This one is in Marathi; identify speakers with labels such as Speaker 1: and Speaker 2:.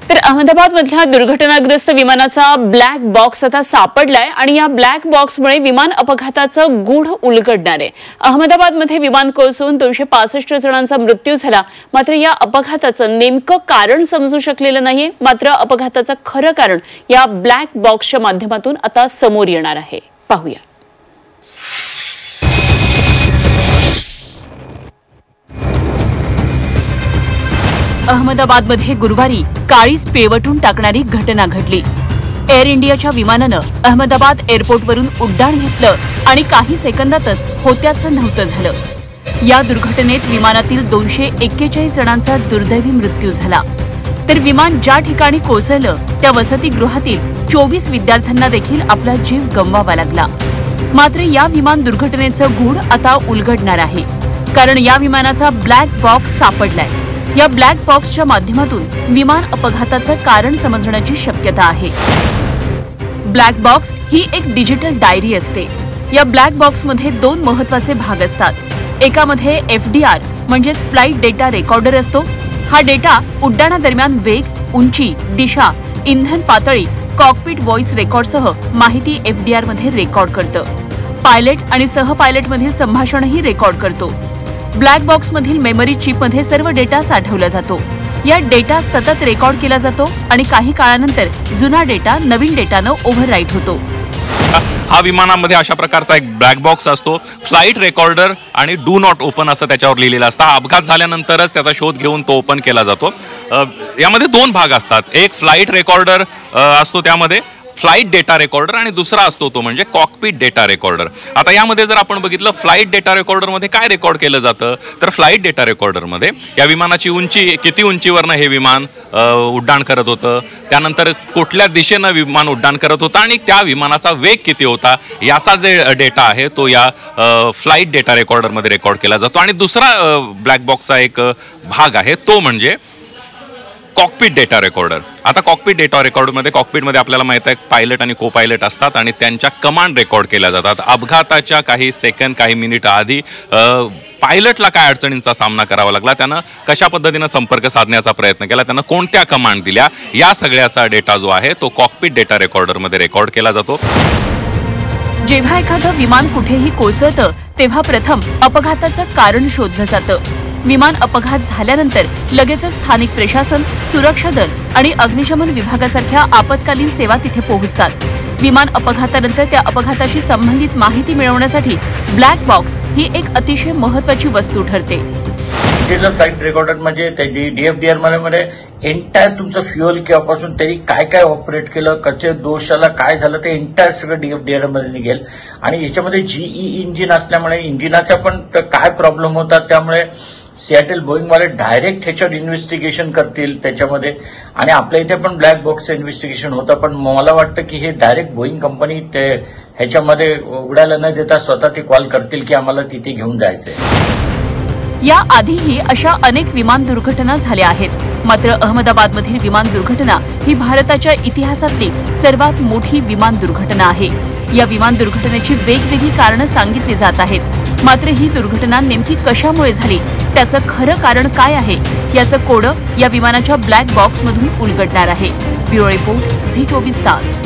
Speaker 1: तर अहमदाबाद मधल्या दुर्घटनाग्रस्त विमानाचा ब्लॅक बॉक्स आता सापडलाय आणि या ब्लॅक बॉक्समुळे विमान अपघाताचं गूढ उलगडणार आहे। अहमदाबादमध्ये विमान कोसळून 265 जणांचा मृत्यू झाला, मात्र या अपघाताचं नेमकं कारण समजू शकलेलं नाहीये। मात्र अपघाताचं खरं कारण या ब्लॅक बॉक्सच्या माध्यमातून आता समोर येणार आहे। पाहूया। अहमदाबादमध्ये गुरुवारी काळीच पिळवटून टाकणारी घटना घडली। एअर इंडियाच्या विमानानं अहमदाबाद एअरपोर्टवरून उड्डाण घेतलं आणि काही सेकंदातच होत्याचं नव्हतं झालं। या दुर्घटनेत विमानातील 241 जणांचा दुर्दैवी मृत्यू झाला। तर विमान ज्या ठिकाणी कोसळलं त्या वसतिगृहातील 24 विद्यार्थ्यांना देखील आपला जीव गमवावा लागला। मात्र या विमान दुर्घटनेचं गूढ आता उलगडणार आहे, कारण या विमानाचा ब्लॅक बॉक्स सापडलाय। या ब्लॅक बॉक्सच्या माध्यमातून विमान अपघाताचं कारण समजण्याची शक्यता आहे। ब्लॅक बॉक्स ही एक डिजिटल डायरी असते। या ब्लॅक बॉक्समध्ये 2 महत्त्वाचे भाग असतात। एकामध्ये FDR म्हणजेच फ्लाइट डेटा रेकॉर्डर असतो। हा डेटा उड्डाणादरम्यान वेग, उंची, दिशा, इंधन पातळी, कॉकपिट व्हॉइस रेकॉर्डसह माहिती FDR मध्ये रेकॉर्ड करतं। पायलट आणि सहपायलटमधील संभाषणही रेकॉर्ड करतो। ब्लॅक बॉक्स मधील मेमरी चिप मध्ये सर्व डेटा साठवला जातो। या डेटा सतत रेकॉर्ड केला जातो आणि काही काळानंतर जुना डेटा नवीन डेटानं ओव्हरराईट होतो।
Speaker 2: हा विमानामध्ये अशा प्रकारचा एक ब्लॅक बॉक्स असतो। फ्लाइट रेकॉर्डर आणि डू नॉट ओपन असं त्याच्यावर लिहिलेलं असतं। अपघात झाल्यानंतरच त्याचा शोध घेऊन तो ओपन केला जातो। यामध्ये 2 भाग असतात। एक फ्लाइट रेकॉर्डर असतो, त्यामध्ये फ्लाइट डेटा रेकॉर्डर, आणि दुसरा असतो तो म्हणजे कॉकपिट डेटा रेकॉर्डर। आता यामध्ये जर आपण बघितलं फ्लाइट डेटा रेकॉर्डर मध्ये काय रेकॉर्ड केलं जातं, तर फ्लाइट डेटा रेकॉर्डर मध्ये या विमानाची उंची, किती उंचीवरनं हे विमान उड्डाण करत होतं, त्यानंतर कुठल्या दिशेनं विमान उड्डाण करत होतं आणि त्या विमानाचा वेग किती होता, याचा जे डेटा आहे तो या फ्लाइट डेटा रेकॉर्डर मध्ये रेकॉर्ड केला जातो। आणि दुसरा ब्लॅक बॉक्सचा एक भाग आहे तो म्हणजे कॉकपिट डेटा रेकॉर्डर। आता कॉकपिट डेटा रेकॉर्डरमध्ये कॉकपिटमध्ये आपल्याला माहिती आहे पायलट आणि को पायलट असतात आणि त्यांच्या कमांड रेकॉर्ड केल्या जातात। अपघाताच्या काही सेकंद, काही मिनिट आधी पायलटला काय अडचणींचा सामना करावा लागला, त्यानं कशा पद्धतीनं संपर्क साधण्याचा प्रयत्न केला, त्यानं कोणत्या कमांड दिल्या, या सगळ्याचा डेटा जो आहे तो कॉकपिट डेटा रेकॉर्डरमध्ये रेकॉर्ड केला जातो।
Speaker 1: जेव्हा एखादं विमान कुठेही कोसळतं तेव्हा प्रथम अपघाताचं कारण शोधलं जातं। विमान अपघात झाल्यानंतर लगेचच स्थानिक प्रशासन, सुरक्षा दल आणि अग्निशमन विभागासारख्या आपत्कालीन सेवा तिथे पोहोचतात। विमान अपघातानंतर त्या अपघाताशी संबंधित माहिती मिळवण्यासाठी ब्लॅक बॉक्स ही एक अतिशय महत्त्वाची वस्तू ठरते।
Speaker 3: डिजिटल फ्लाइट रेकॉर्डर म्हणजे DFDR मध्ये एंटायर तुमचं फ्युअल किंवापासून त्यांनी काय काय ऑपरेट केलं, कच्चे दोषाला काय झालं, ते एंटायर सगळं DFDR मध्ये निघेल। आणि याच्यामध्ये GE इंजिन असल्यामुळे इंजिनाचा पण काय प्रॉब्लेम होता, त्यामुळे सियाटल बोईंगवाले डायरेक्ट ह्याच्यावर इन्व्हेस्टिगेशन करतील त्याच्यामध्ये। आणि आपल्या इथे पण ब्लॅक बॉक्सचं इन्व्हेस्टिगेशन होतं, पण मला वाटतं की हे डायरेक्ट बोईंग कंपनी ते ह्याच्यामध्ये उघडायला न देता स्वतः ते कॉल करतील की आम्हाला तिथे घेऊन जायचंय।
Speaker 1: या आधीही अशा अनेक विमान दुर्घटना झाल्या आहेत, मात्र अहमदाबादमधील विमान दुर्घटना ही भारताच्या इतिहासातली सर्वात मोठी विमान दुर्घटना आहे। या विमान दुर्घटनेची वेगवेगळी कारणं सांगितली जात आहेत, मात्र ही दुर्घटना नेमकी कशामुळे झाली, त्याचं खरं कारण काय आहे, याचं कोडं या विमानाच्या ब्लॅक बॉक्समधून उलगडणार आहे। ब्युरो रिपोर्ट, झी 24 तास।